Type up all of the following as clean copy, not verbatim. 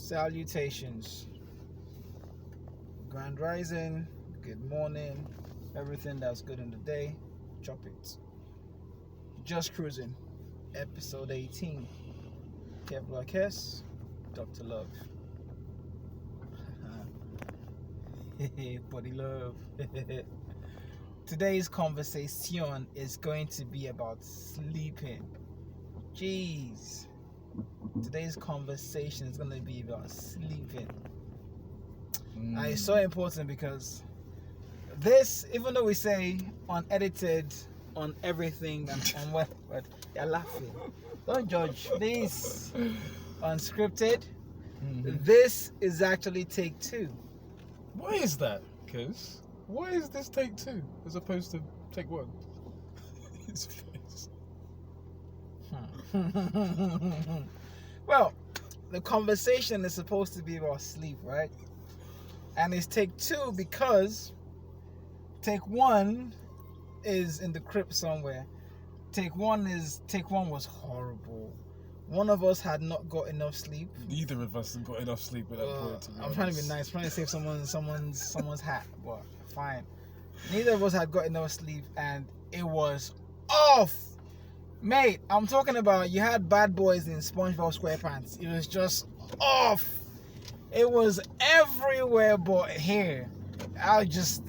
Salutations. Grand Rising, good morning, everything that's good in the day, chop it. Just Cruising, episode 18. Kevlar Kess, Dr. Love. Body love. Today's conversation is going to be about sleeping. Jeez. Today's conversation is going to be about sleeping. And it's so important because this, even though we say unedited on everything and on what you're laughing. Don't judge. This unscripted. This is actually take 2. Why is that? Because why is this take 2 as opposed to take 1? His face. Well, the conversation is supposed to be about sleep, right? And it's take 2 because take 1 is in the crypt somewhere. Take 1 was horrible. One of us had not got enough sleep. Neither of us had got enough sleep at that point. I'm trying to be nice, trying to save someone's hat, but fine. Neither of us had got enough sleep, and it was off. Mate, I'm talking about you had Bad Boys in SpongeBob SquarePants. It was just off. It was everywhere but here. I just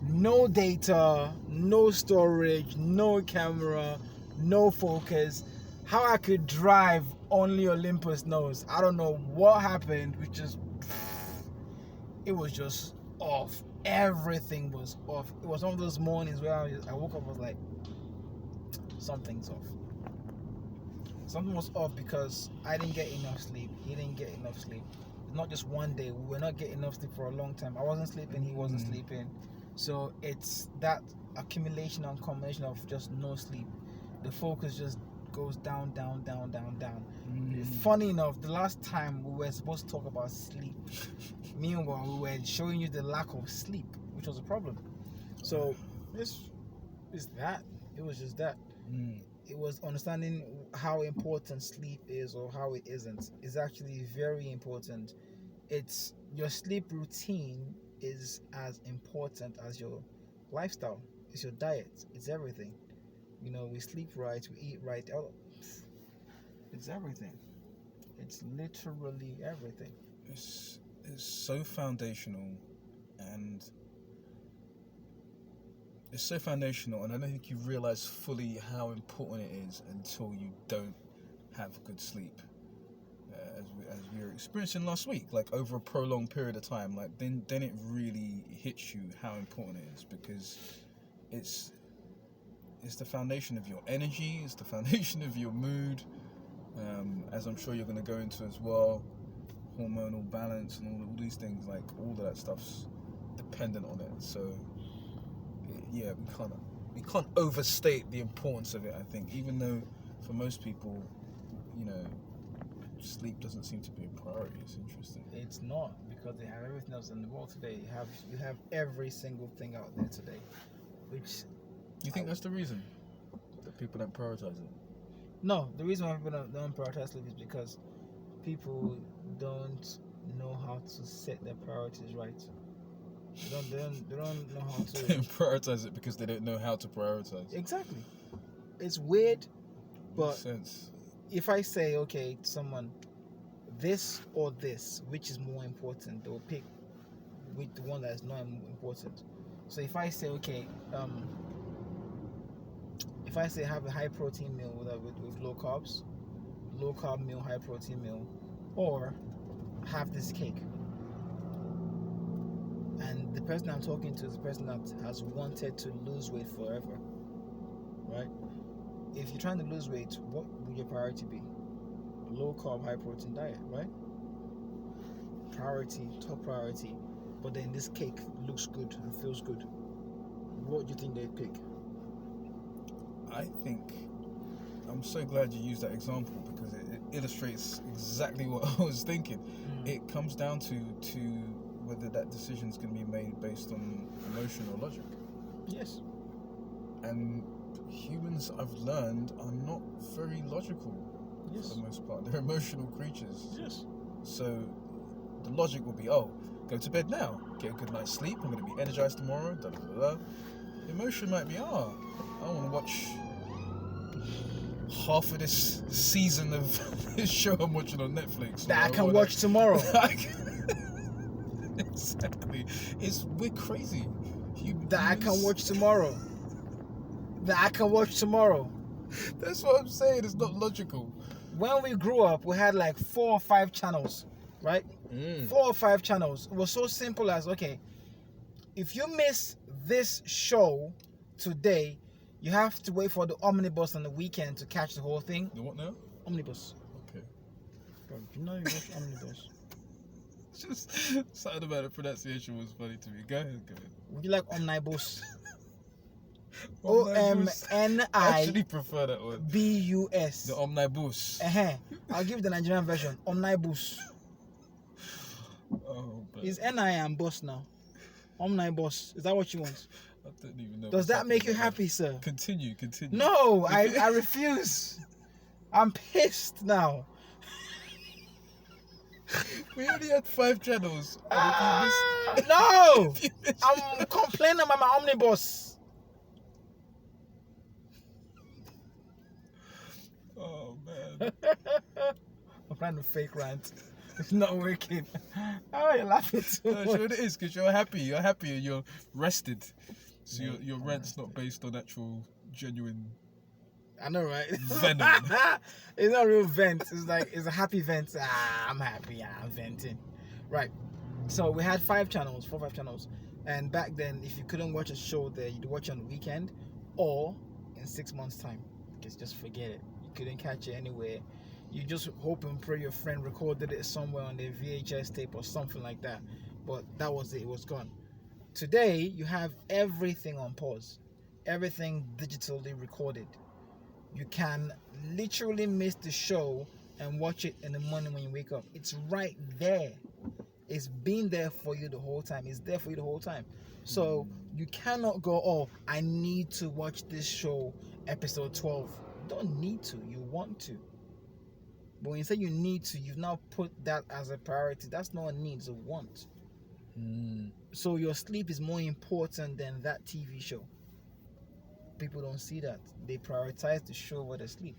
no data, no storage, no camera, no focus. How I could drive, only Olympus knows. I don't know what happened, it was just off. Everything was off. It was one of those mornings where I woke up, I was like, something's off. Something was off because I didn't get enough sleep. He didn't get enough sleep. It's not just one day. We were not getting enough sleep for a long time. I wasn't sleeping. He wasn't sleeping. So it's that accumulation and combination of just no sleep. The focus just goes down. Funny enough, the last time we were supposed to talk about sleep, meanwhile we were showing you the lack of sleep, which was a problem. So it's that. It was just that. It was understanding how important sleep is or how it isn't. It's actually very important. It's your sleep routine is as important as your lifestyle. It's your diet. It's everything. You know, we sleep right, we eat right. It's everything. It's literally everything. It's so foundational, and I don't think you realize fully how important it is until you don't have good sleep. As we were experiencing last week, like over a prolonged period of time, like then it really hits you how important it is, because it's the foundation of your energy, it's the foundation of your mood, as I'm sure you're going to go into as well, hormonal balance and all these things, like all of that stuff's dependent on it. So yeah, we can't overstate the importance of it, I think, even though for most people, you know, sleep doesn't seem to be a priority. It's interesting. It's not, because they have everything else in the world today. You have every single thing out there today, which you think that's the reason that people don't prioritize it? No, the reason why people don't prioritize sleep is because people don't know how to set their priorities right. They don't know how to. They don't prioritize it because they don't know how to prioritize. Exactly. It's weird, but makes sense. If I say, okay, to someone, this or this, which is more important, they'll pick with the one that is not important. So if I say, okay, have a high protein meal with low carb meal, high protein meal, or have this cake, and the person I'm talking to is the person that has wanted to lose weight forever, right? If you're trying to lose weight, what would your priority be? Low carb, high protein diet, right? Top priority. But then this cake looks good and feels good. What do you think they'd pick? I think, I'm so glad you used that example, because it illustrates exactly what I was thinking. It comes down to whether that decision is going to be made based on emotion or logic. Yes. And humans, I've learned, are not very logical for the most part. They're emotional creatures. Yes. So the logic would be, oh, go to bed now, get a good night's sleep, I'm going to be energized tomorrow, da da da da. The emotion might be, I want to watch half of this season of this show I'm watching on Netflix. That I can watch tomorrow. Exactly. We're crazy. That I can watch tomorrow. That I can watch tomorrow. That's what I'm saying. It's not logical. When we grew up, we had like 4 or 5 channels, right? 4 or 5 channels. It was so simple as, okay, if you miss this show today, you have to wait for the omnibus on the weekend to catch the whole thing. The what now? Omnibus. Okay. Bro, you know you watch omnibus. Just something about the pronunciation was funny to me. Go ahead. Would you like omnibus? Omnibus. I actually OMNIBUS. prefer that one. The omnibus. I'll give you the Nigerian version. Omnibus. Oh, but Is NI and bus now? Omnibus. Is that what you want? I don't even know. Does what's that make you happening happy, sir? Continue. No, I refuse. I'm pissed now. We only had 5 channels. No! I'm complaining about my omnibus. Oh, man. I'm trying to fake rant. It's not working. Oh, you're laughing too No, much. sure it is, because you're happy and you're rested. So your rant's not based on actual, genuine I know, right? venom. It's not real vent. It's like, it's a happy vent. I'm happy. I'm venting. Right. So we had 4 or 5 channels. And back then, if you couldn't watch a show there, you'd watch it on the weekend or in 6 months' time. Because just forget it. You couldn't catch it anywhere. You just hope and pray your friend recorded it somewhere on their VHS tape or something like that. But that was it. It was gone. Today, you have everything on pause. Everything digitally recorded. You can literally miss the show and watch it in the morning when you wake up. It's right there. It's been there for you the whole time. It's there for you the whole time. So you cannot go, oh, I need to watch this show, episode 12. You don't need to. You want to. But when you say you need to, you've now put that as a priority. That's not a need, it's a want. So your sleep is more important than that TV show. People don't see that. They prioritize the show over the sleep.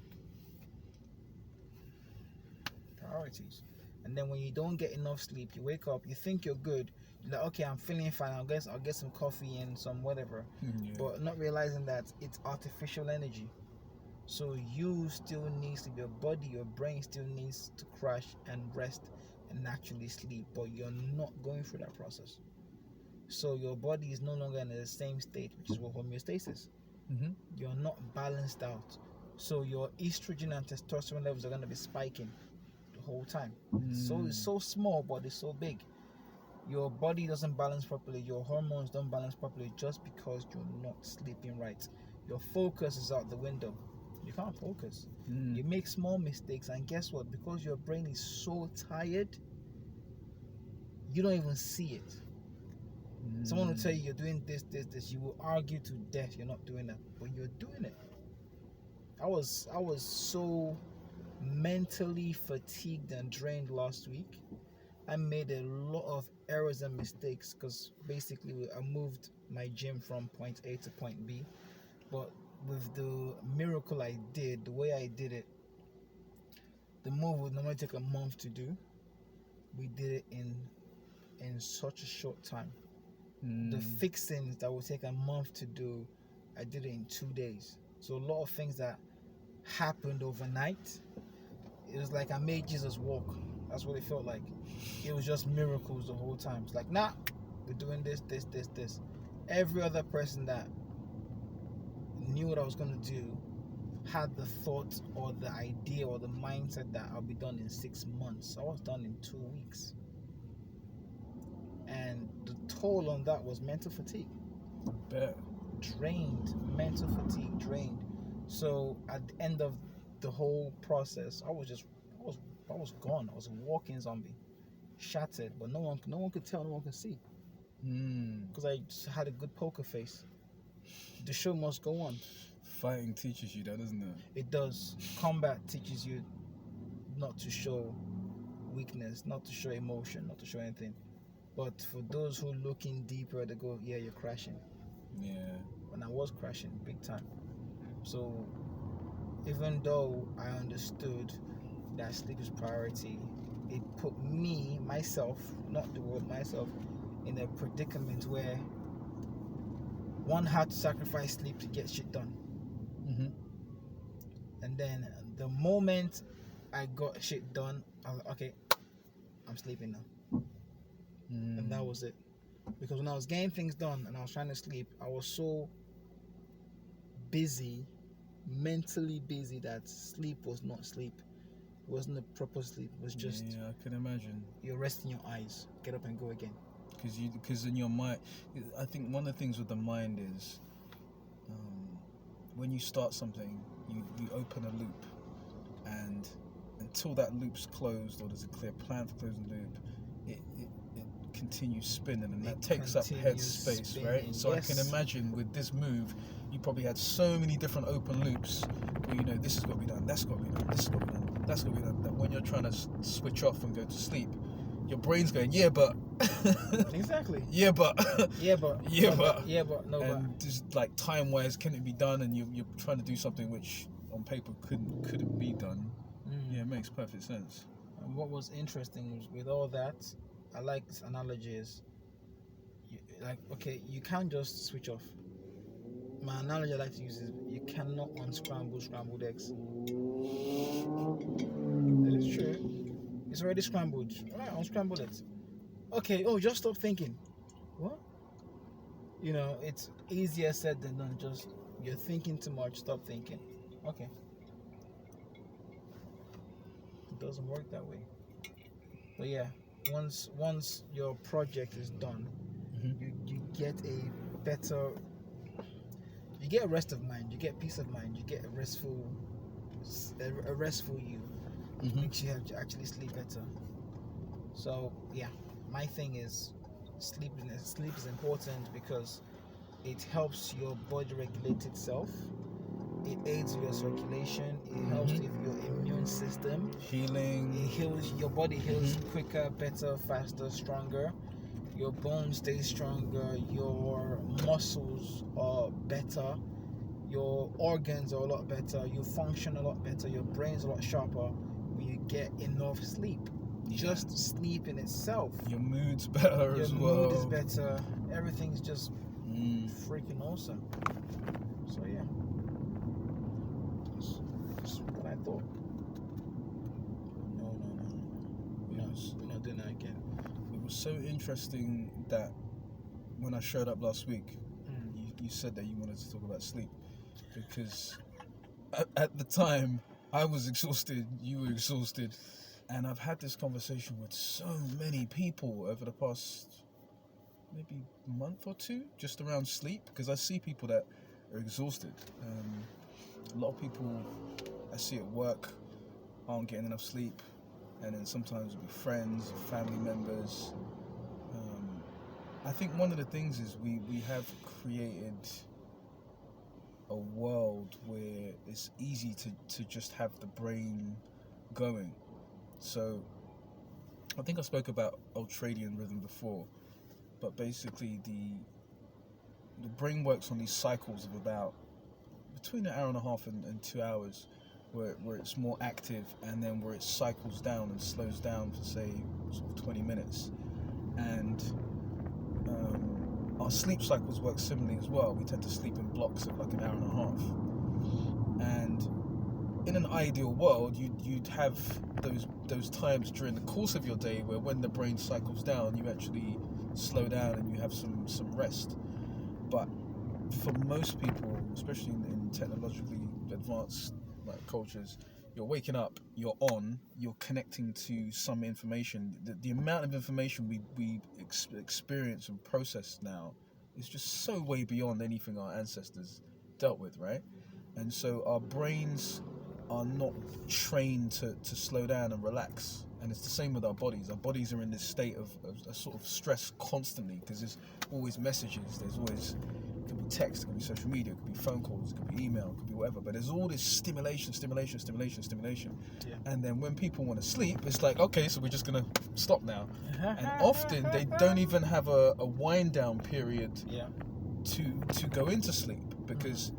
Priorities. And then when you don't get enough sleep, you wake up, you think you're good. You're like, okay, I'm feeling fine. I'll get some coffee and some whatever. Yeah. But not realizing that it's artificial energy. So you still need sleep. Your body, your brain still needs to crash and rest and naturally sleep. But you're not going through that process. So your body is no longer in the same state, which is what homeostasis. You're not balanced out. So your estrogen and testosterone levels are going to be spiking the whole time. So it's so small, but it's so big. Your body doesn't balance properly. Your hormones don't balance properly just because you're not sleeping right. Your focus is out the window. You can't focus. You make small mistakes, and guess what? Because your brain is so tired, you don't even see it. Someone will tell you you're doing this. You will argue to death you're not doing that, but you're doing it. I was so mentally fatigued and drained last week. I made a lot of errors and mistakes because basically I moved my gym from point A to point B. But with the miracle I did, the way I did it, the move would normally take a month to do. We did it in such a short time. The fixings that would take a month to do, I did it in 2 days. So a lot of things that happened overnight, it was like I made Jesus walk. That's what it felt like. It was just miracles the whole time. It's like, nah, we're doing this. Every other person that knew what I was going to do had the thought or the idea or the mindset that I'll be done in 6 months. I was done in 2 weeks. And the toll on that was mental fatigue. Mental fatigue, drained. So at the end of the whole process, I was gone. I was a walking zombie, shattered. But no one could tell, no one could see, because I just had a good poker face. The show must go on. Fighting teaches you that, doesn't it? It does. Combat teaches you not to show weakness, not to show emotion, not to show anything. But for those who looking deeper, they go, yeah, you're crashing. Yeah. And I was crashing big time. So even though I understood that sleep is priority, it put me, myself, not the world, myself, in a predicament where one had to sacrifice sleep to get shit done. Mm-hmm. And then the moment I got shit done, I was like, okay, I'm sleeping now. And that was it. Because when I was getting things done and I was trying to sleep, I was so busy, mentally busy, that sleep was not sleep. It wasn't a proper sleep. It was just, yeah, I can imagine. you're resting your eyes, get up and go again. Because in your mind, I think one of the things with the mind is, when you start something, you open a loop, and until that loop's closed or there's a clear plan for closing the loop, it continues spinning, and that takes up head space, right? So yes. I can imagine with this move, you probably had so many different open loops where you know this has got to be done, that's got to be done, this has got to be done, that's got to be done. That when you're trying to switch off and go to sleep, your brain's going, yeah, but exactly. Yeah, but yeah, but yeah, no, but yeah, but no, and but just like time-wise, can it be done? And you're trying to do something which on paper couldn't be done. Yeah, it makes perfect sense. And what was interesting was with all that, I like this analogy is, you can't just switch off. My analogy I like to use is you cannot unscramble scrambled eggs. It is true. It's already scrambled. All right, unscramble it. Okay, just stop thinking. What? You know, it's easier said than done. Just, you're thinking too much, stop thinking. Okay. It doesn't work that way. But yeah, once your project is done, you get a better, you get a rest of mind, you get peace of mind, you get a restful you, which makes you have to actually sleep better. So yeah, my thing is sleep is important because it helps your body regulate itself. It aids your circulation. It helps with your immune system. Healing. It heals, your body heals quicker, better, faster, stronger. Your bones stay stronger. Your muscles are better. Your organs are a lot better. You function a lot better. Your brain's a lot sharper when you get enough sleep. Yeah. Just sleep in itself. Your mood's better as well. Your mood is better. Everything's just freaking awesome. So yeah. That's what I thought. No. We're not doing that again. It was so interesting that when I showed up last week, you said that you wanted to talk about sleep, because at the time I was exhausted, you were exhausted, and I've had this conversation with so many people over the past maybe month or two just around sleep, because I see people that are exhausted. A lot of people I see at work aren't getting enough sleep, and then sometimes it'll be friends or family members. I think one of the things is we have created a world where it's easy to just have the brain going. So I think I spoke about ultradian rhythm before, but basically the brain works on these cycles of about between an hour and a half and 2 hours, where it's more active, and then where it cycles down and slows down for say sort of 20 minutes. And our sleep cycles work similarly as well. We tend to sleep in blocks of like an hour and a half. And in an ideal world, you'd have those times during the course of your day where when the brain cycles down, you actually slow down and you have some rest. But for most people, especially in technologically advanced like cultures, you're waking up, you're connecting to some information. The amount of information we experience and process now is just so way beyond anything our ancestors dealt with, right? And so our brains are not trained to slow down and relax. And it's the same with our bodies. Our bodies are in this state of a sort of stress constantly, because there's always messages, there's always, it could be text, it could be social media, it could be phone calls, it could be email, it could be whatever. But there's all this stimulation. Yeah. And then when people want to sleep, it's like, okay, so we're just gonna stop now. And often they don't even have a wind down period to go into sleep, because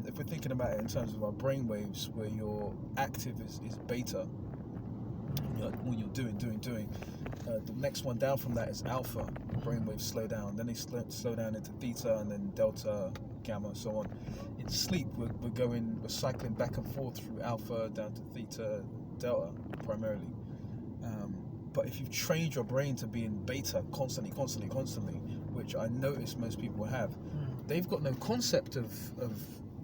if we're thinking about it in terms of our brain waves, where your active is beta, when you're doing, the next one down from that is alpha. Brain waves slow down, then they slow down into theta, and then delta, gamma, and so on. In sleep, we're cycling back and forth through alpha down to theta, delta primarily. But if you've trained your brain to be in beta constantly, which I notice most people have, they've got no concept of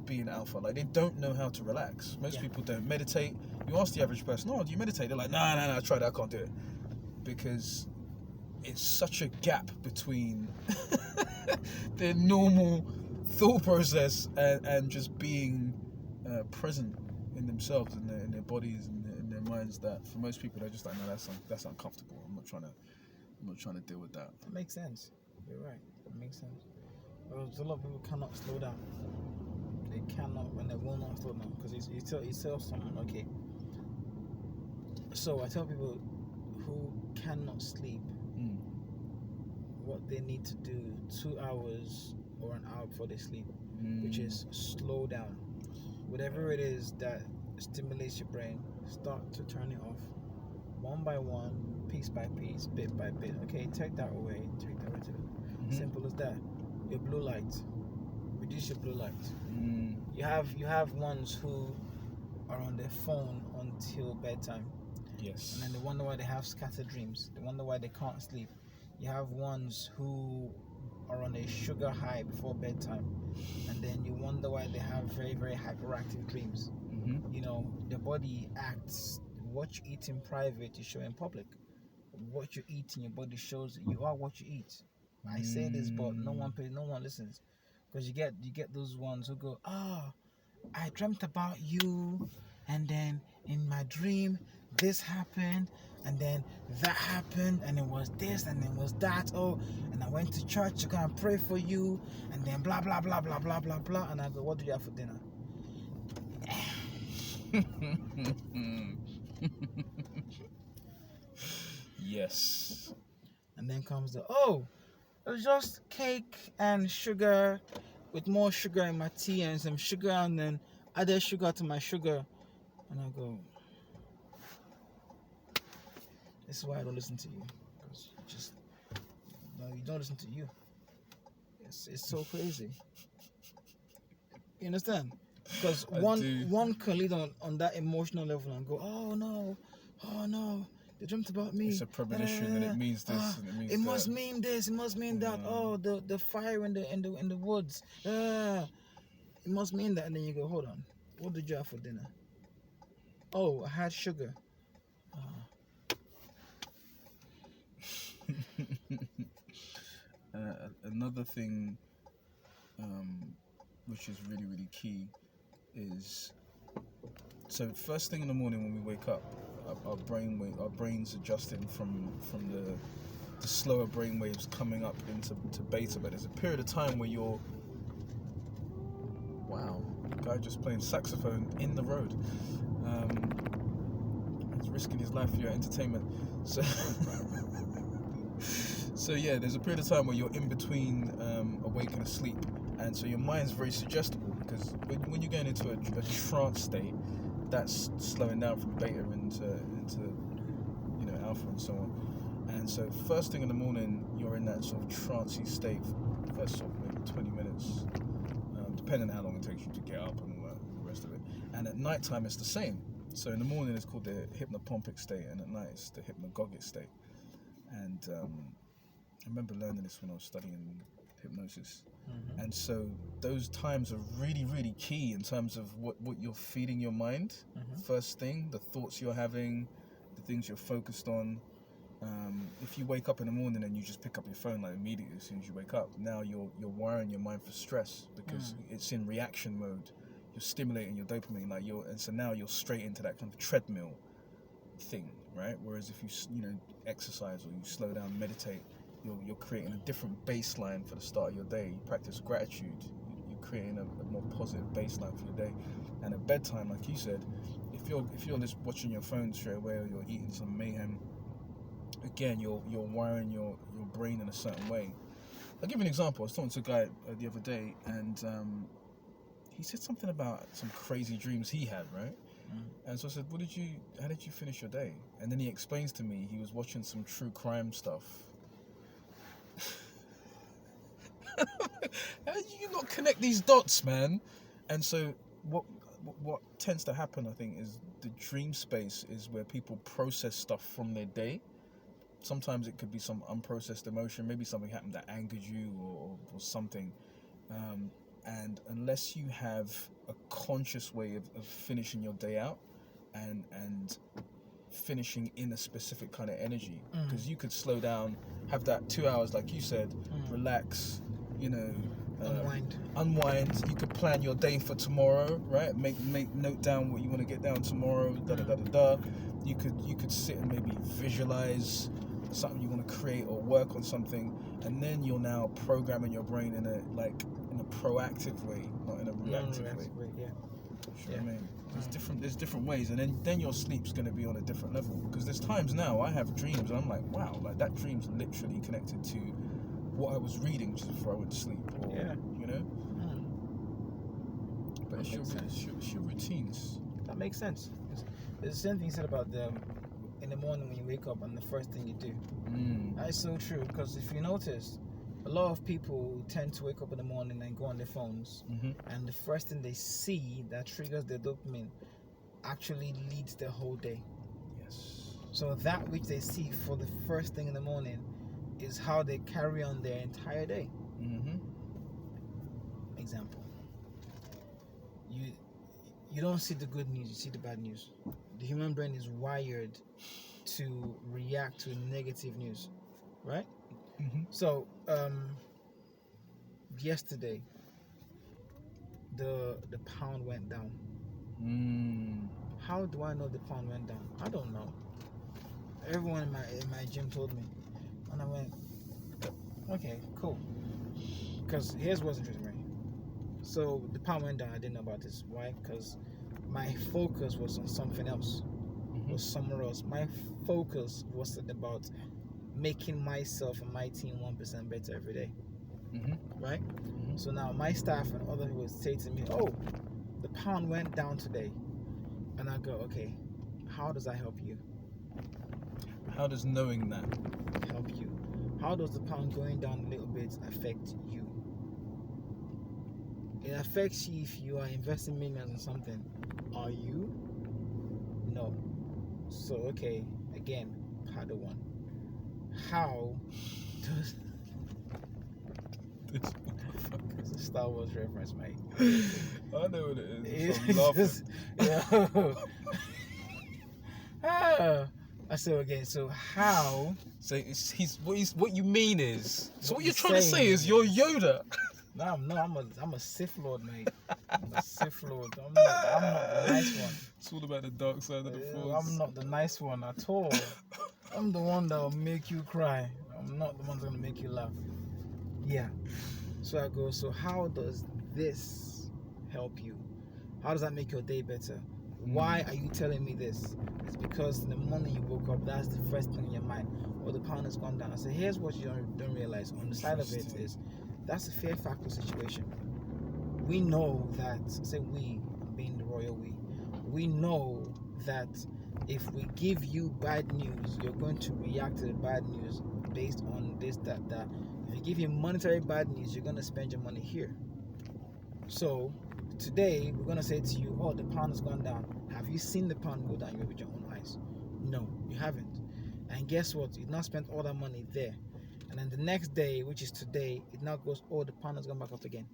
being alpha. Like, they don't know how to relax. Most people don't meditate. You ask the average person, "Oh, do you meditate?" They're like, "No, I tried it, I can't do it," because it's such a gap between their normal thought process and just being present in themselves, in their bodies, and in their minds, that for most people they're just like, "No, that's uncomfortable. I'm not trying to deal with that." That makes sense. You're right. It makes sense. Because a lot of people cannot slow down. They cannot, and they will not slow down, because you tell someone, okay. So I tell people who cannot sleep what they need to do 2 hours or an hour before they sleep, which is slow down. Whatever it is that stimulates your brain, start to turn it off, one by one, piece by piece, bit by bit. Okay, take that away. Simple as that. Your blue light, reduce your blue light. You have ones who are on their phone until bedtime. Yes. And then they wonder why they have scattered dreams. They wonder why they can't sleep. You have ones who are on a sugar high before bedtime, and then you wonder why they have very, very hyperactive dreams. You know, the body acts. What you eat in private, you show in public. What you eat in your body shows that you are what you eat. I say this, but no one listens, because you get those ones who go, "Oh, I dreamt about you, and then in my dream this happened, and then that happened, and it was this, and it was that. Oh, and I went to church to go and pray for you, and then blah blah blah blah blah blah blah." And I go, "What do you have for dinner?" Yes. And then comes the, "Oh, it was just cake and sugar, with more sugar in my tea, and some sugar, and then added sugar to my sugar." And I go, "This is why I don't listen to you, because you don't listen to you. It's so crazy." You understand? Because one can lead on that emotional level and go, "Oh no, they dreamt about me. It's a premonition, and it means this, and it means it that. must mean this. It must mean that. Oh, the fire in the woods. It must mean that." And then you go, "Hold on, what did you have for dinner?" "Oh, I had sugar." Another thing, which is really, really key, is, so first thing in the morning when we wake up, our brains adjusting from the slower brain waves coming up into beta. But there's a period of time where you're, wow, guy just playing saxophone in the road. He's risking his life for your entertainment. So yeah, there's a period of time where you're in between awake and asleep, and so your mind's very suggestible, because when you're going into a trance state, that's slowing down from beta into alpha and so on. And so first thing in the morning, you're in that sort of trancey state, first sort of maybe 20 minutes, depending on how long it takes you to get up and all the rest of it. And at night time, it's the same. So in the morning, it's called the hypnopompic state, and at night, it's the hypnagogic state. And I remember learning this when I was studying hypnosis. And so those times are really, really key in terms of what you're feeding your mind. First thing, the thoughts you're having, the things you're focused on. If you wake up in the morning and you just pick up your phone like immediately as soon as you wake up, now you're wiring your mind for stress, because it's in reaction mode. You're stimulating your dopamine, and so now you're straight into that kind of treadmill thing, right? Whereas if you exercise, or you slow down, meditate, you're creating a different baseline for the start of your day. You practice gratitude. You're creating a more positive baseline for your day. And at bedtime, like you said, if you're just watching your phone straight away, or you're eating some mayhem, again, you're wiring your brain in a certain way. I'll give you an example. I was talking to a guy the other day, and he said something about some crazy dreams he had, right? And so I said, how did you finish your day? And then he explains to me he was watching some true crime stuff. How do you not connect these dots, man? And so what tends to happen, I think, is the dream space is where people process stuff from their day. Sometimes it could be some unprocessed emotion, maybe something happened that angered you or something. And unless you have a conscious way of finishing your day out and finishing in a specific kind of energy, because you could slow down, have that 2 hours, like you said, relax, unwind. You could plan your day for tomorrow, right? Make note down what you want to get down tomorrow. You could sit and maybe visualize something you want to create or work on something, and then you're now programming your brain in a proactive way, not in a reactive way. Yeah. Sure. I mean, there's different ways, and then your sleep's going to be on a different level, because there's times now I have dreams and I'm like, wow, like that dream's literally connected to what I was reading just before I went to sleep, or you know. But it's your routines. That makes sense. It's the same thing you said about in the morning when you wake up and the first thing you do. That's so true, because if you notice, a lot of people tend to wake up in the morning and go on their phones, and the first thing they see that triggers their dopamine actually leads their whole day. Yes. So that which they see for the first thing in the morning is how they carry on their entire day. Example. You don't see the good news, you see the bad news. The human brain is wired to react to negative news, right? So yesterday the pound went down. How do I know the pound went down? I don't know. Everyone in my gym told me, and I went, okay, cool. Because here's what's interesting, right? So the pound went down. I didn't know about this. Why? Because my focus was on something else, was somewhere else. My focus wasn't about making myself and my team 1% better every day, right? So now my staff and other people would say to me, oh, the pound went down today. And I go, okay, how does that help you? How does knowing that help you? How does the pound going down a little bit affect you? It affects you if you are investing millions in something. Are you? No. So, okay, again, part one. How does... It's a Star Wars reference, mate. I know what it is. I'm laughing. I say again. So how? So what you mean is. So what you're trying to say is you're Yoda. No, I'm a Sith Lord, mate. I'm a Sith Lord. I'm not the nice one. It's all about the dark side of the Force. I'm not the nice one at all. I'm the one that will make you cry. I'm not the one that's gonna make you laugh. Yeah. So I go, so how does this help you? How does that make your day better? Why are you telling me this? It's because in the morning you woke up, that's the first thing in your mind. Or the pound has gone down. I say, here's what you don't realize. On the side of it is, that's a fear factor situation. We know that, say we, being the royal we know that if we give you bad news, you're going to react to the bad news based on this, that. If you give you monetary bad news, you're going to spend your money here. So today, we're going to say to you, oh, the pound has gone down. Have you seen the pound go down with your own eyes? No, you haven't. And guess what? You've not spent all that money there. And then the next day, which is today, it now goes, oh, the pound has gone back up again.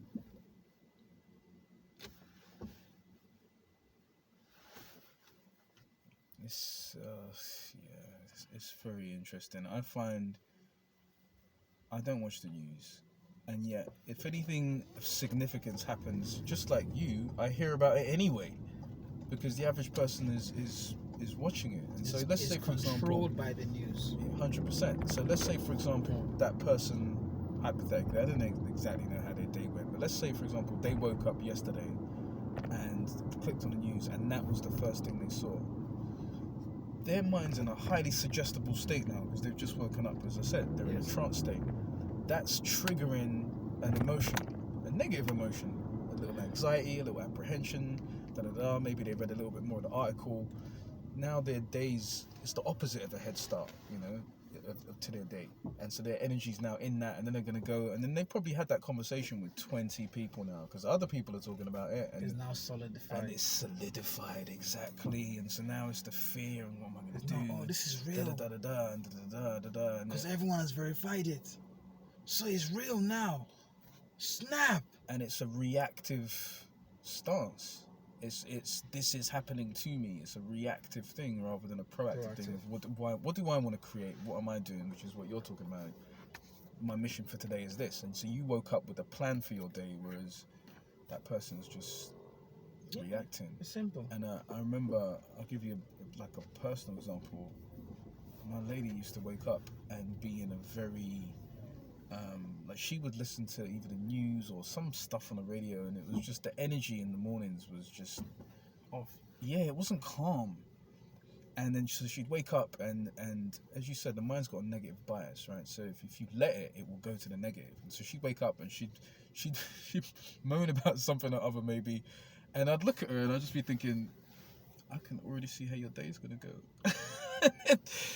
It's very interesting. I find I don't watch the news, and yet if anything of significance happens, just like you, I hear about it anyway, because the average person is is watching it. And so It's- let's it's say, for example, controlled by the news. 100%. So let's say, for example, that person, hypothetically, I don't exactly know how their day went, but let's say, for example, they woke up yesterday and clicked on the news, and that was the first thing they saw. Their mind's in a highly suggestible state now because they've just woken up. As I said, they're in a trance state. That's triggering an emotion, a negative emotion, a little anxiety, a little apprehension, maybe they read a little bit more of the article. Now their days, it's the opposite of a head start, to their day. And so their energy's now in that, and then they're going to go, and then they probably had that conversation with 20 people now, because other people are talking about it. And it's now solidified. And it's solidified, exactly. And so now it's the fear, and what am I going to do? Oh, this is real. Because everyone has verified it. So it's real now. Snap. And it's a reactive stance. This is happening to me. It's a reactive thing rather than a proactive thing. Of what do I want to create? What am I doing? Which is what you're talking about. My mission for today is this. And so you woke up with a plan for your day, whereas that person's just reacting. It's simple. And I remember, I'll give you a personal example. My lady used to wake up and be in a very she would listen to either the news or some stuff on the radio, and it was just the energy in the mornings was just off. Yeah, it wasn't calm. And then so she'd wake up, and as you said, the mind's got a negative bias, right? So if you let it, it will go to the negative. And so she'd wake up and she'd moan about something or other maybe, and I'd look at her and I'd just be thinking, I can already see how your day's gonna go.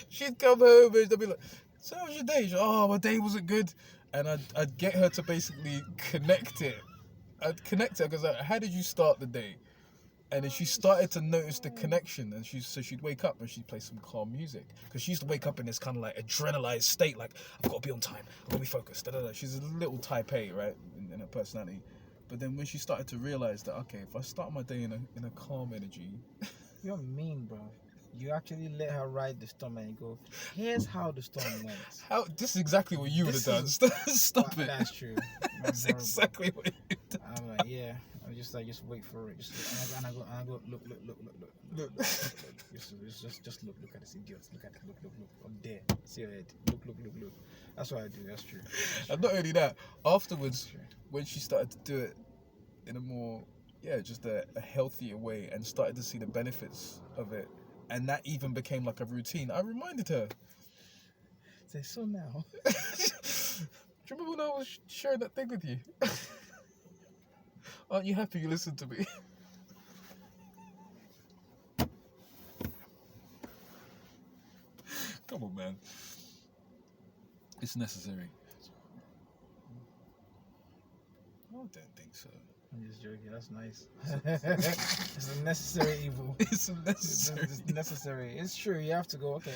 She'd come home and they'd be like, so how was your day? She'd, oh, my day wasn't good. And I'd get her to basically connect it. I'd connect her because how did you start the day? And then she started to notice the connection, and she'd wake up and she'd play some calm music because she used to wake up in this kind of like adrenalized state, like I've got to be on time, I've got to be focused. She's a little type A, right, in her personality. But then when she started to realize that, okay, if I start my day in a calm energy, you're mean, bro. You actually let her ride the storm and you go, here's how the storm went. This is exactly what you would have done. Stop it. That's true. That's exactly what you done. I'm like, yeah. I'm just like, just wait for it. And I go, look. Just look at this idiot. Look at it. Look. Up there. See your head. Look. That's what I do. That's true. And not only that, afterwards, when she started to do it in a more, just a healthier way and started to see the benefits of it, and that even became like a routine, I reminded her. Say, so now. Do you remember when I was sharing that thing with you? Aren't you happy you listened to me? Come on, man. It's necessary. I don't think so. I'm just joking. That's nice. It's a necessary evil. It's necessary. It's necessary. It's true. You have to go. Okay,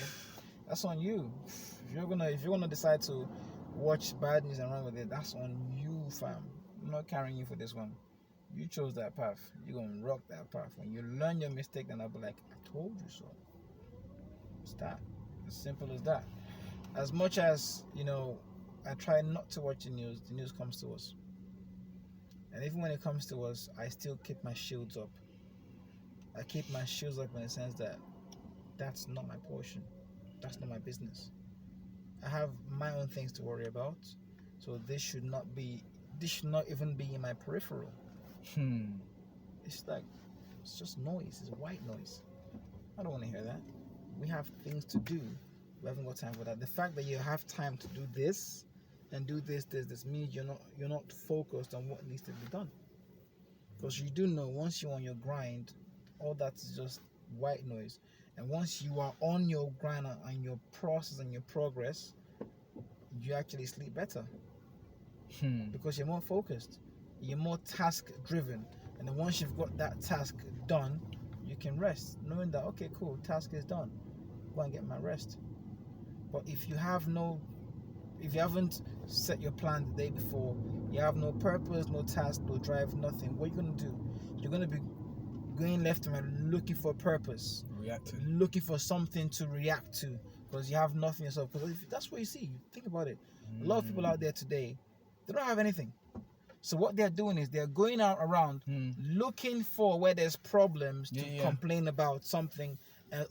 that's on you. If you're gonna decide to watch bad news and run with it, that's on you, fam. I'm not carrying you for this one. You chose that path. You're gonna rock that path. When you learn your mistake, then I'll be like, I told you so. It's that. As simple as that. As much as I try not to watch the news comes to us. And even when it comes to us, I still keep my shields up. I keep my shields up in the sense that that's not my portion. That's not my business. I have my own things to worry about. So this should not even be in my peripheral. It's just noise. It's white noise. I don't want to hear that. We have things to do. We haven't got time for that. The fact that you have time to do this and do this means you're not focused on what needs to be done. Because you do know once you're on your grind, all that's just white noise. And once you are on your grind and your process and your progress, you actually sleep better. Because you're more focused. You're more task driven. And then once you've got that task done, you can rest, knowing that, okay, cool, task is done. Go and get my rest. But if you haven't set your plan the day before, you have no purpose, no task, no drive, nothing, what are you going to do? You're going to be going left and right looking for a purpose. Looking for something to react to because you have nothing yourself. Because that's what you see. Think about it. A lot of people out there today, they don't have anything. So what they're doing is they're going out around looking for where there's problems to complain about something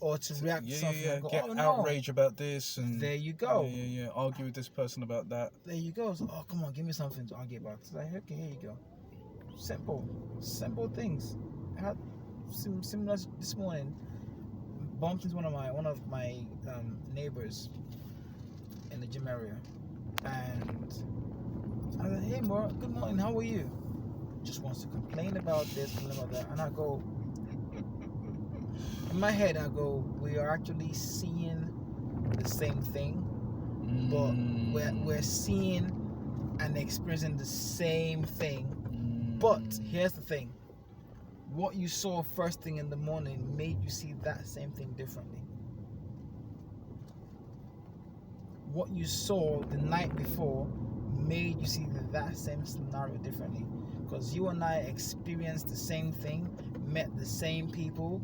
or to react to something and go, Get oh no. outrage about this, and There you go. Yeah. Argue with this person about that. There you go. So, oh, come on, give me something to argue about. It's like, okay, here you go. Simple things. I had similar this morning. Bumped into one of my neighbors in the gym area, and I said, hey, bro, good morning. How are you? Just wants to complain about this, complain about that, and I go. In my head, I go, we are actually seeing the same thing, but we're seeing and experiencing the same thing. But here's the thing: what you saw first thing in the morning made you see that same thing differently. What you saw the night before made you see that same scenario differently, because you and I experienced the same thing, met the same people,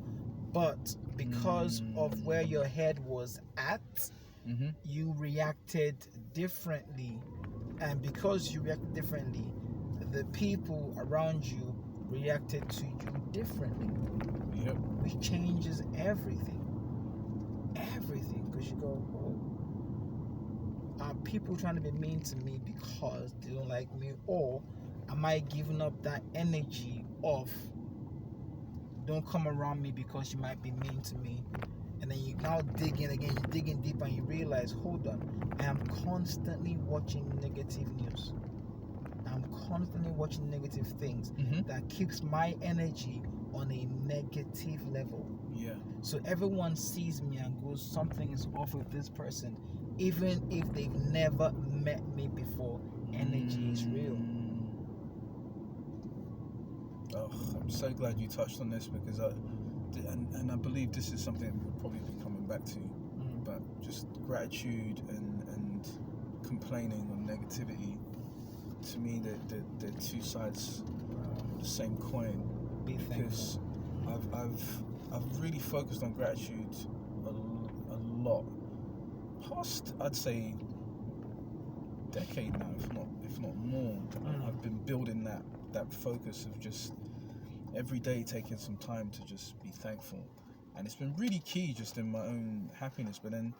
but because of where your head was at, you reacted differently. And because you reacted differently, the people around you reacted to you differently. Yep. Which changes everything. Because you go, oh, are people trying to be mean to me because they don't like me? Or am I giving up that energy of don't come around me because you might be mean to me? And then you now dig in again, you dig in deeper, and you realize, hold on, I am constantly watching negative news. I'm constantly watching negative things that keeps my energy on a negative level. Yeah. So everyone sees me and goes, something is off with this person, even if they've never met me before. Energy is real. Oh, I'm so glad you touched on this, because I believe this is something we'll probably be coming back to. But just gratitude and complaining or negativity, to me, they're two sides of the same coin. Because I've really focused on gratitude a lot. Past, I'd say, decade now, if not more. I've been building that focus of just every day taking some time to just be thankful, and it's been really key just in my own happiness. But then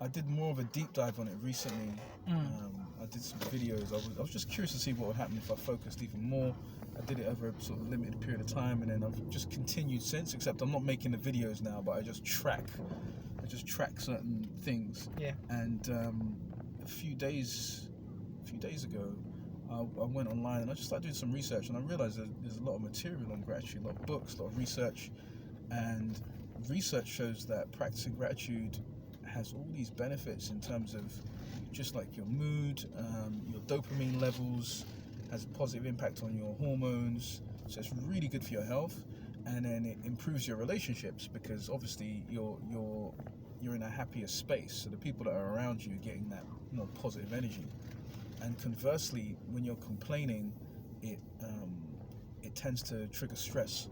I did more of a deep dive on it recently. I did some videos. I was just curious to see what would happen if I focused even more. I did it over a sort of limited period of time, and then I've just continued since, except I'm not making the videos now, but I just track certain things. Yeah. And a few days ago, I went online and I just started doing some research, and I realized that there's a lot of material on gratitude, a lot of books, a lot of research, and research shows that practicing gratitude has all these benefits in terms of just like your mood, your dopamine levels, has a positive impact on your hormones, so it's really good for your health. And then it improves your relationships, because obviously you're in a happier space, so the people that are around you are getting that more positive energy. And conversely, when you're complaining, it tends to trigger stress.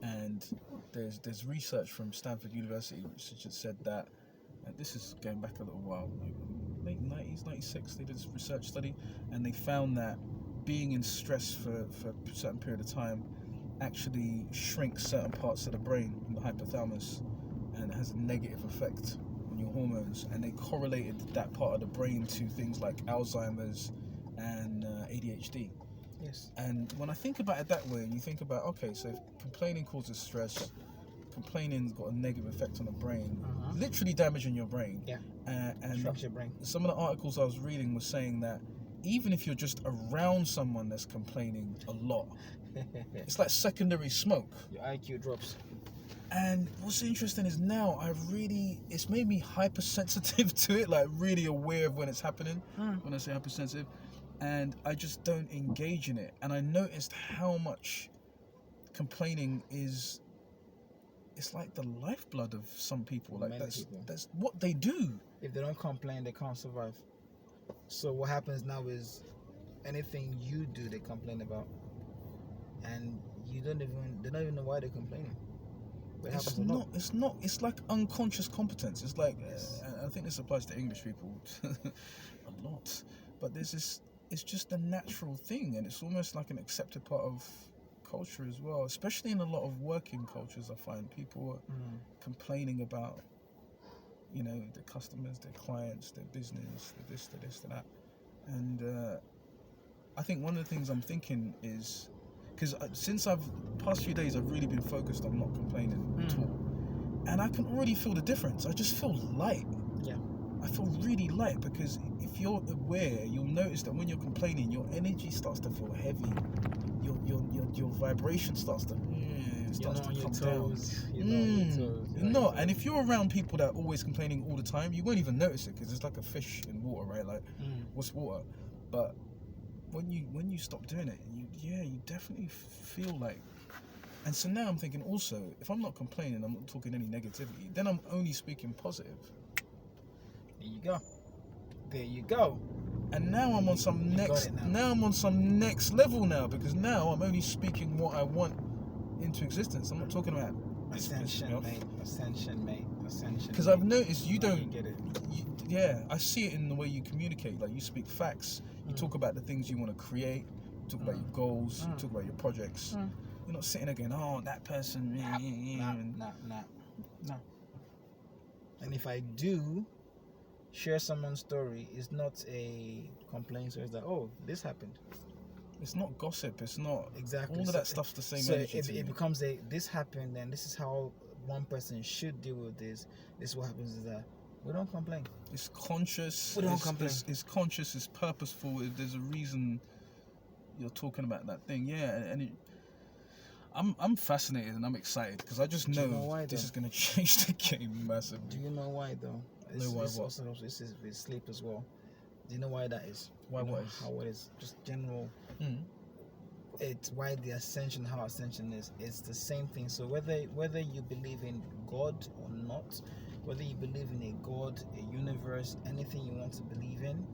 And there's research from Stanford University which said that, and this is going back a little while, like late 90s, 96, they did this research study, and they found that being in stress for a certain period of time actually shrinks certain parts of the brain in the hypothalamus, and it has a negative effect on your hormones. And they correlated that part of the brain to things like Alzheimer's and ADHD. Yes. And when I think about it that way, and you think about, okay, so if complaining causes stress, complaining's got a negative effect on the brain, literally damaging your brain. Yeah. And Structure your brain. some of the articles I was reading was saying that even if you're just around someone that's complaining a lot, it's like secondary smoke. Your IQ drops. And what's interesting is now it's made me hypersensitive to it, like really aware of when it's happening. When I say hypersensitive, and I just don't engage in it. And I noticed how much complaining it's like the lifeblood of some people. Like that's what they do. If they don't complain, they can't survive. So what happens now is anything you do, they complain about, and they don't even know why they're complaining. But It's like unconscious competence. It's like, I think this applies to English people a lot. But it's just a natural thing, and it's almost like an accepted part of culture as well, especially in a lot of working cultures. I find people are complaining about, you know, their customers, their clients, their business, their this, their that. And I think one of the things I'm thinking is, because since past few days, I've really been focused on not complaining at all. And I can already feel the difference. I just feel light. Yeah. I feel really light, because if you're aware, you'll notice that when you're complaining, your energy starts to feel heavy. Your vibration starts to come down. You're not. And if you're around people that are always complaining all the time, you won't even notice it, because it's like a fish in water, right? Like, what's water? But when you stop doing it, you definitely feel like. And so now I'm thinking also, if I'm not complaining, I'm not talking any negativity, then I'm only speaking positive. There you go. And now I'm on some next level now, because now I'm only speaking what I want into existence. I'm not talking about ascension, mate. Because I've noticed you don't get it. I see it in the way you communicate. Like, you speak facts. You talk about the things you want to create. You talk about your goals. You talk about your projects. You're not sitting there going, oh, that person. No. And if I do share someone's story, it's not a complaint. So it's like, oh, this happened. It's not gossip. It's not exactly all of that stuff's the same. So energy it becomes this happened, and this is how one person should deal with this. This is what happens is that we don't complain. It's conscious. We don't complain. It's conscious. It's purposeful. There's a reason you're talking about that thing. Yeah, and I'm fascinated and I'm excited, because I just know this is going to change the game massively. Do you know why though? This is with sleep as well. Do you know why that is? Why what is? How it is? Just general. It's why the ascension, how ascension is. It's the same thing. So whether you believe in God or not, whether you believe in a God, a universe, anything you want to believe in,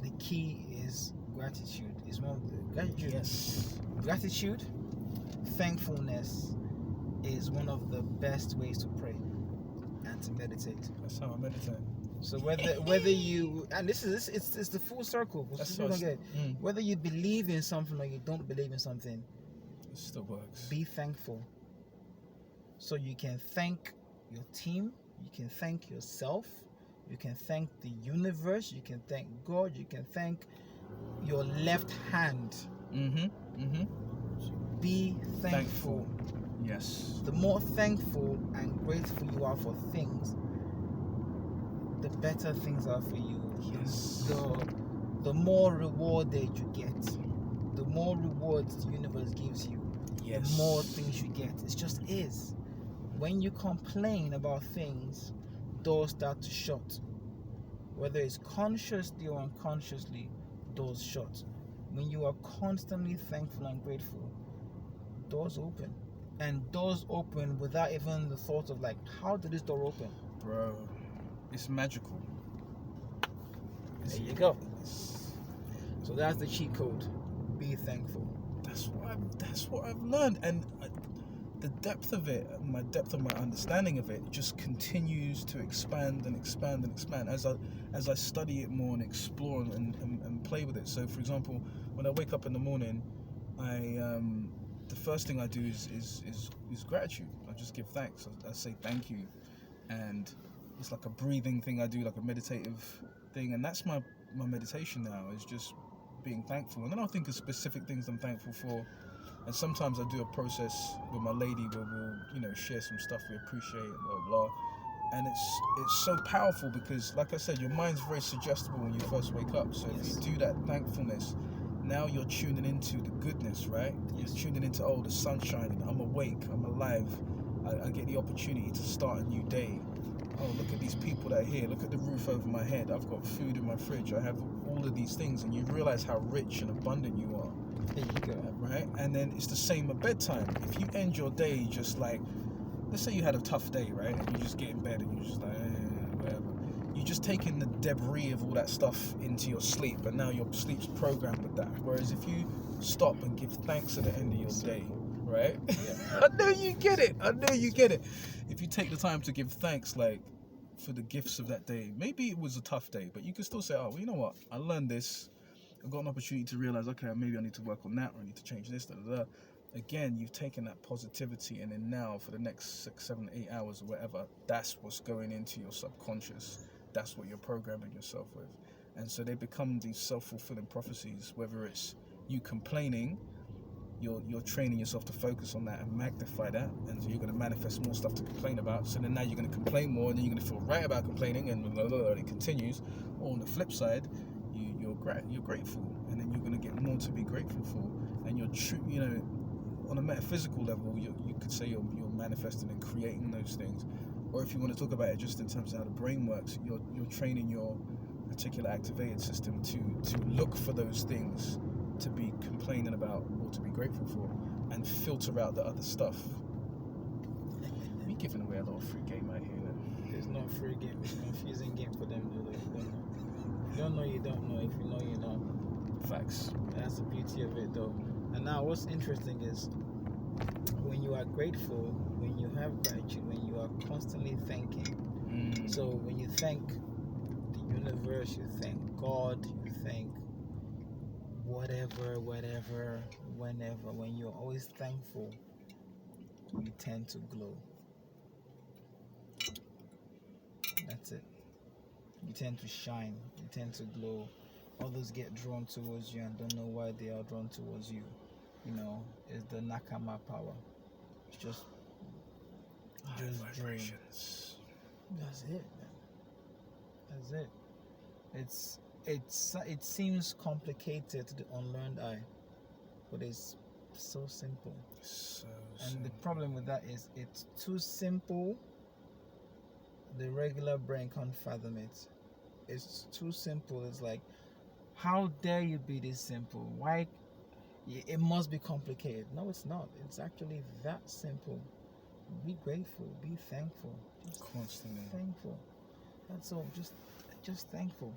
the key is gratitude. Is one of the gratitude. Yes. Gratitude, thankfulness is one of the best ways to pray and to meditate. That's how I meditate. So whether you, and it's the full circle. That's what whether you believe in something or you don't believe in something, it still works. Be thankful. So you can thank your team, you can thank yourself, you can thank the universe, you can thank God, you can thank your left hand. Be thankful. Yes. The more thankful and grateful you are for things, the better things are for you. Yes. The more rewarded you get, the more rewards the universe gives you, the more things you get. It just is. When you complain about things, doors start to shut. Whether it's consciously or unconsciously, doors shut. When you are constantly thankful and grateful, doors open. And doors open without even the thought of like, how did this door open? Bro, it's magical. There you go. So that's the cheat code. Be thankful. That's what I've learned, and the depth of it, my understanding of it, just continues to expand and expand and expand as I study it more and explore and play with it. So, for example, when I wake up in the morning, the first thing I do is gratitude. I just give thanks. I say thank you, and it's like a breathing thing I do, like a meditative thing, and that's my meditation now, is just being thankful. And then I'll think of specific things I'm thankful for, and sometimes I do a process with my lady where we'll share some stuff we appreciate, blah blah, and it's so powerful because, like I said, your mind's very suggestible when you first wake up. So if you do that thankfulness, now you're tuning into the goodness, right? You're tuning into, oh, the sun's shining, I'm awake, I'm alive, I get the opportunity to start a new day. Oh, look at these people that are here, look at the roof over my head, I've got food in my fridge, I have all of these things, and you realize how rich and abundant you are. There you go. Right? And then it's the same at bedtime. If you end your day just like, let's say you had a tough day, right? And you just get in bed and you're just like, whatever. You're just taking the debris of all that stuff into your sleep, and now your sleep's programmed with that. Whereas if you stop and give thanks at the end of your day, right? I know you get it. If you take the time to give thanks, like, for the gifts of that day, maybe it was a tough day, but you can still say, oh, well, you know what? I learned this. I've got an opportunity to realize, okay, maybe I need to work on that, or I need to change this, Again, you've taken that positivity, and then now for the next 6, 7, 8 hours or whatever, that's what's going into your subconscious. That's what you're programming yourself with. And so they become these self-fulfilling prophecies, whether it's you complaining, you're training yourself to focus on that and magnify that, and so you're going to manifest more stuff to complain about. So then now you're going to complain more, and then you're going to feel right about complaining, and it continues. Or on the flip side, you're grateful, and then you're going to get more to be grateful for, and you're true. On a metaphysical level, you could say you're manifesting and creating those things. Or if you want to talk about it just in terms of how the brain works, you're training your reticular activated system to look for those things to be complaining about or to be grateful for, and filter out the other stuff. We're giving away a lot of free game out here. It's not a free game. It's a confusing game for them. If you don't know, you don't know. If you know, you know. Facts. That's the beauty of it, though. And now, what's interesting is when you are grateful, when you have gratitude, when you are constantly thanking. So when you thank the universe, you thank God, you thank whatever, whenever, when you're always thankful, you tend to glow. That's it. You tend to shine, you tend to glow. Others get drawn towards you and don't know why they are drawn towards you. It's the Nakama power. It's just vibrations. That's it, man. That's it. It seems complicated to the unlearned eye, but it's so simple. And the problem with that is it's too simple. The regular brain can't fathom it. It's too simple. It's like, how dare you be this simple? Why? It must be complicated. No, it's not. It's actually that simple. Be grateful. Be thankful. Just constantly thankful. That's all. Just thankful.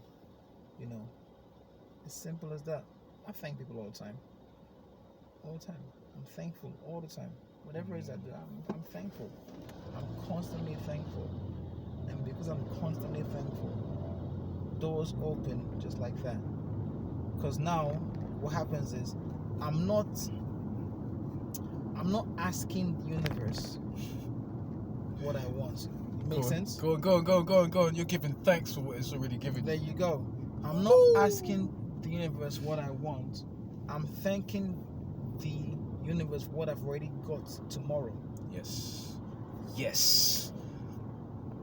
As simple as that. I thank people all the time. All the time. I'm thankful all the time. Whatever it is I do, I'm thankful. I'm constantly thankful. And because I'm constantly thankful, doors open just like that. Because now, what happens is, I'm not asking the universe what I want. Make sense? Go on. You're giving thanks for what it's already given. There you go. I'm not asking the universe what I want. I'm thanking the universe for what I've already got tomorrow. Yes.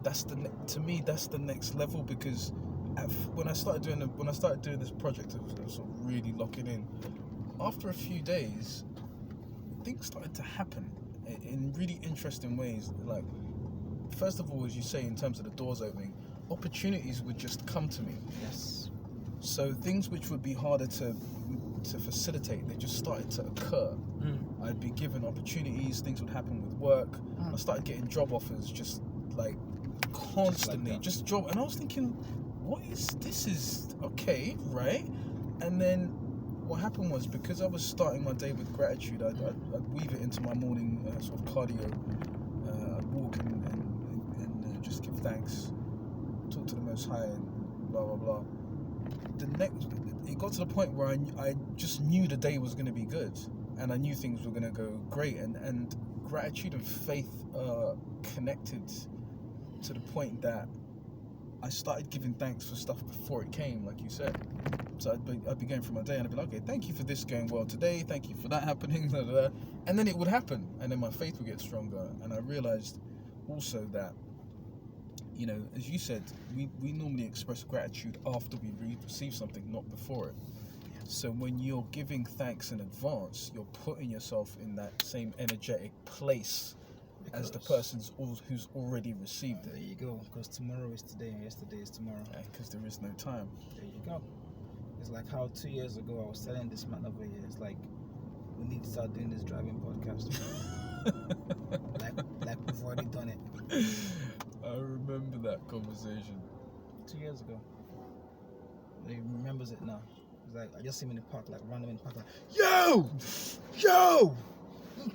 To me, that's the next level, because when I started doing this project of sort of really locking in, after a few days, things started to happen in really interesting ways. Like, first of all, as you say, in terms of the doors opening, opportunities would just come to me. Yes. So things which would be harder to facilitate, they just started to occur. I'd be given opportunities, things would happen with work. I started getting job offers just like constantly, just job. And I was thinking, what is this? Is okay, right? And then what happened was, because I was starting my day with gratitude, I'd weave it into my morning sort of cardio. I'd walk and just give thanks, talk to the Most High, and blah blah blah. It got to the point where I just knew the day was going to be good, and I knew things were going to go great, and gratitude and faith are connected to the point that I started giving thanks for stuff before it came, like you said. So I'd be going through my day and I'd be like, okay, thank you for this going well today, thank you for that happening, blah, blah, blah. And then it would happen, and then my faith would get stronger. And I realized also that, as you said, we normally express gratitude after we receive something, not before it. So when you're giving thanks in advance, you're putting yourself in that same energetic place as the person who's already received it. There you go, because tomorrow is today and yesterday is tomorrow. Because there is no time. There you go. It's like how 2 years ago I was telling this man over here, it's like, we need to start doing this driving podcast. like we've already done it. I remember that conversation. 2 years ago. He remembers it now. It's like, I just see him in the park, like random in the park, like, yo!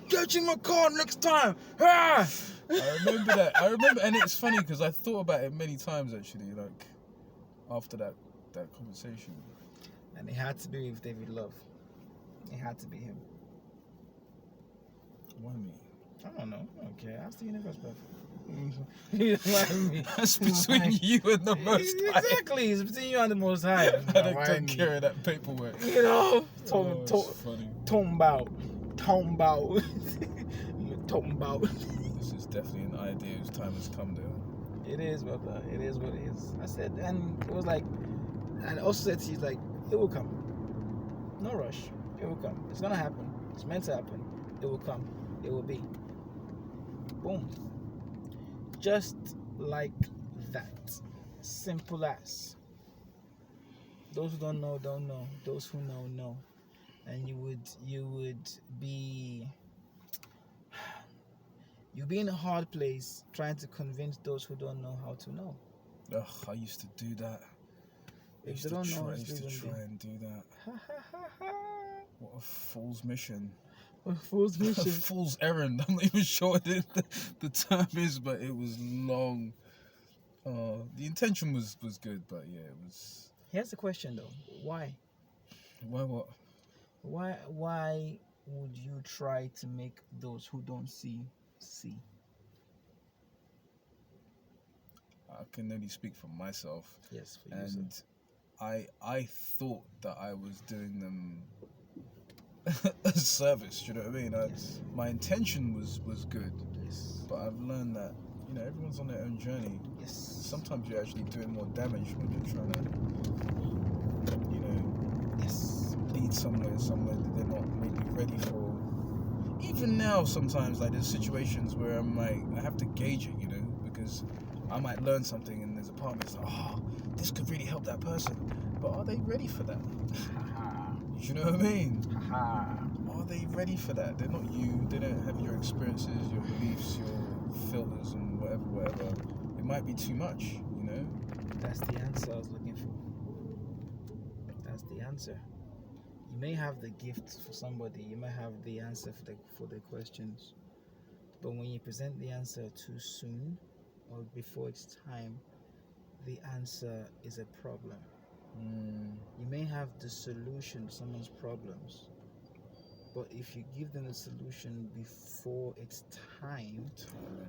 Get in my car next time! Ah! I remember that. And it's funny because I thought about it many times actually, like after that conversation. And it had to be with David Love. It had to be him. Why me? I don't know. I don't care. Ask the universe, bruv. Why me? That's between you and the Most High. Exactly. It's between you and the Most High. I don't care of that paperwork. You know? Oh, it's funny. Tombow. This is definitely an idea whose time has come, though. It is, brother. It is what it is. I said, and it was like, and I also said to you, like, it will come. No rush. It will come. It's gonna happen. It's meant to happen. It will come. It will be. Boom. Just like that. Simple as. Those who don't know, don't know. Those who know, know. And you'd be in a hard place trying to convince those who don't know how to know. Ugh, I used to do that. I used to try and do that. What a fool's mission. A fool's mission. A fool's errand. I'm not even sure what the term is, but it was long. The intention was good, but yeah, it was. Here's the question though. Why? Why what? Why would you try to make those who don't see? I can only speak for myself. Yes, for you. And I thought that I was doing them a service. Do you know what I mean? Yes. My intention was good. Yes. But I've learned that everyone's on their own journey. Yes. Sometimes you're actually doing more damage when you're trying to yes, lead somewhere that they're not maybe ready for. Even now, sometimes like there's situations where I'm like I have to gauge it, because I might learn something and there's a part of me that's like, oh, this could really help that person, but are they ready for that? You know what I mean? Are they ready for that? They're not you. They don't have your experiences, your beliefs, your filters, and whatever. It might be too much, That's the answer I was looking for. That's the answer. You may have the gift for somebody. You may have the answer for the questions, but when you present the answer too soon or before it's time, the answer is a problem. You may have the solution to someone's problems, but if you give them the solution before it's time,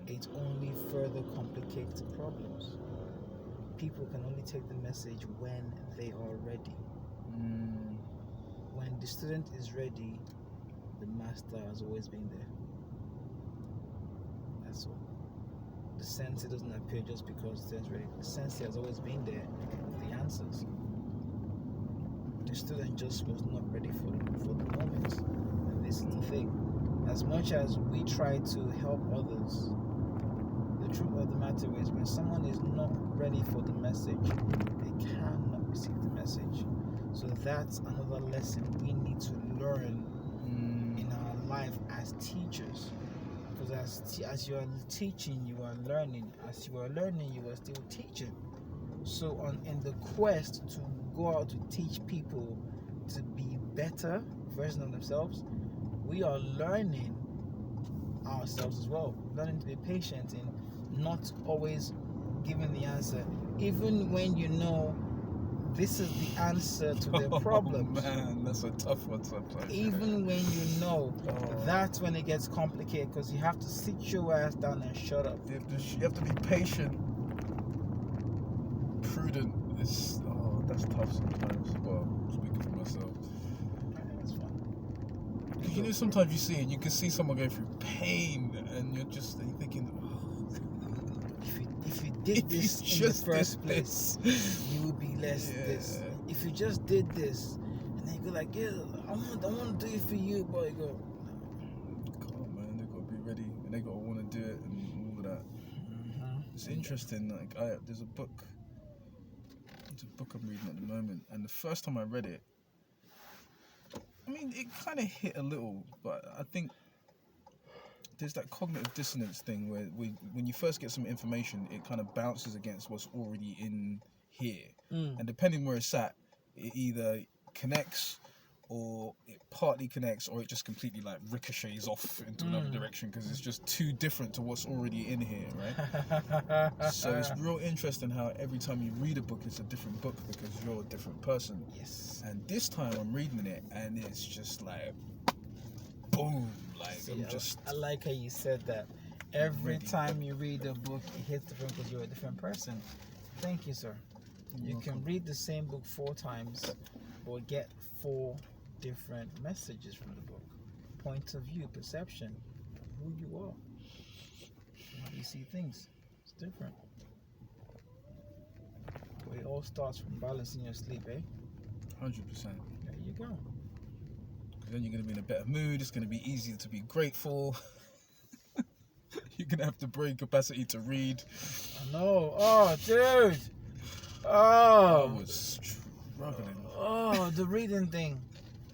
it only further complicates problems. People can only take the message when they are ready. When the student is ready, the master has always been there. That's all. The sensei doesn't appear just because the student's ready. The sensei has always been there with the answers. The student just was not ready for the moment. And this is the thing. As much as we try to help others, the truth of the matter is when someone is not ready for the message, they cannot receive the message. So that's another lesson we need to learn in our life as teachers. Because as you are teaching, you are learning. As you are learning, you are still teaching. So in the quest to go out to teach people to be better version of themselves, we are learning ourselves as well. Learning to be patient and not always giving the answer, even when you know this is the answer to their problem. Oh man, that's a tough one sometimes. Even when you know, that's when it gets complicated because you have to sit your ass down and shut up. You have to be patient, prudent. That's tough sometimes. Well, speaking for myself. That's fun. Because sometimes you see it, you can see someone going through pain, and you're thinking, if you did this in the first place, you would be less this. If you just did this, and then you go like, yeah, I want to do it for you, but you go, come on, man, they got to be ready, and they got to want to do it, and all of that. It's interesting. Like, there's a book I'm reading at the moment, and the first time I read it, I mean, it kind of hit a little, but I think there's that cognitive dissonance thing where when you first get some information, it kind of bounces against what's already in here. And depending where it's at, it either connects or it partly connects, or it just completely like ricochets off into another direction because it's just too different to what's already in here, right? So it's real interesting how every time you read a book, it's a different book because you're a different person. Yes. And this time I'm reading it, and it's just like, boom, like See, I'm just. I like how you said that. Every ready. time you read a book, it hits different because you're a different person. Thank you, sir. You can read the same book 4 times, but get 4 different messages from the book. Point of view, perception, who you are, how you see things. It's different. But it all starts from balancing your sleep, eh? 100%. There you go. Then you're going to be in a better mood. It's going to be easier to be grateful. You're going to have the brain capacity to read. I know. Oh, dude. I Oh. was struggling. Oh, the reading thing.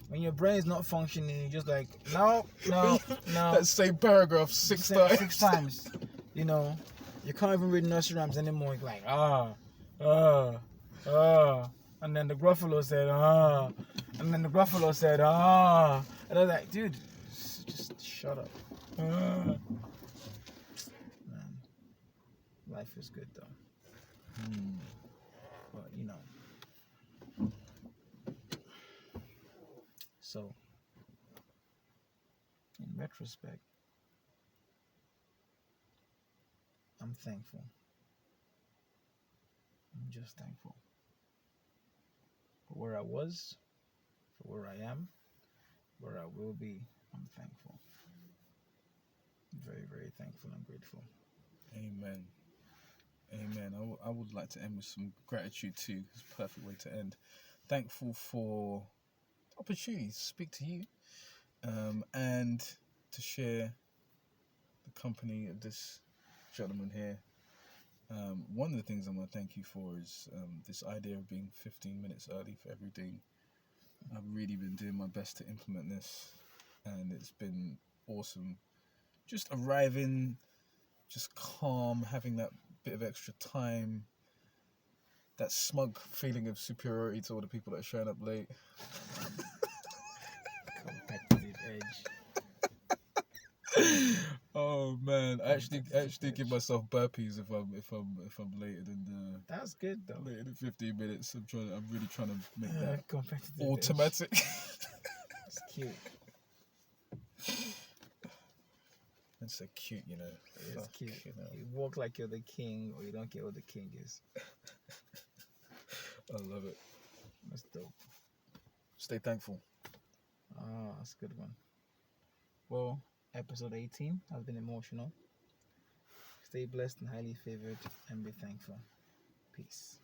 When your brain is not functioning, you're just like, no. That same paragraph 6 times. 6 times. You know, you can't even read nursery rhymes anymore. You're like, and then the Gruffalo said, and then the Gruffalo said, and I was like, dude, just shut up. Man, life is good though. But you know, so in retrospect, I'm thankful. I'm just thankful for where I was, for where I am, where I will be. I'm thankful. Very, very thankful and grateful. Amen. I would like to end with some gratitude too. It's a perfect way to end. Thankful for the opportunity to speak to you and to share the company of this gentleman here. One of the things I'm going to thank you for is this idea of being 15 minutes early for everything. I've really been doing my best to implement this, and it's been awesome. Just arriving, just calm, having that bit of extra time, that smug feeling of superiority to all the people that are showing up late. Competitive edge. Oh man, I actually give myself burpees if I'm later than That's good though. later than 15 minutes. I'm really trying to make that competitive automatic. It's cute. It's so cute, you know. It's cute. You know. You walk like you're the king, or you don't care what the king is. I love it. That's dope. Stay thankful. That's a good one. Well, episode 18 has been emotional. Stay blessed and highly favored, and be thankful. Peace.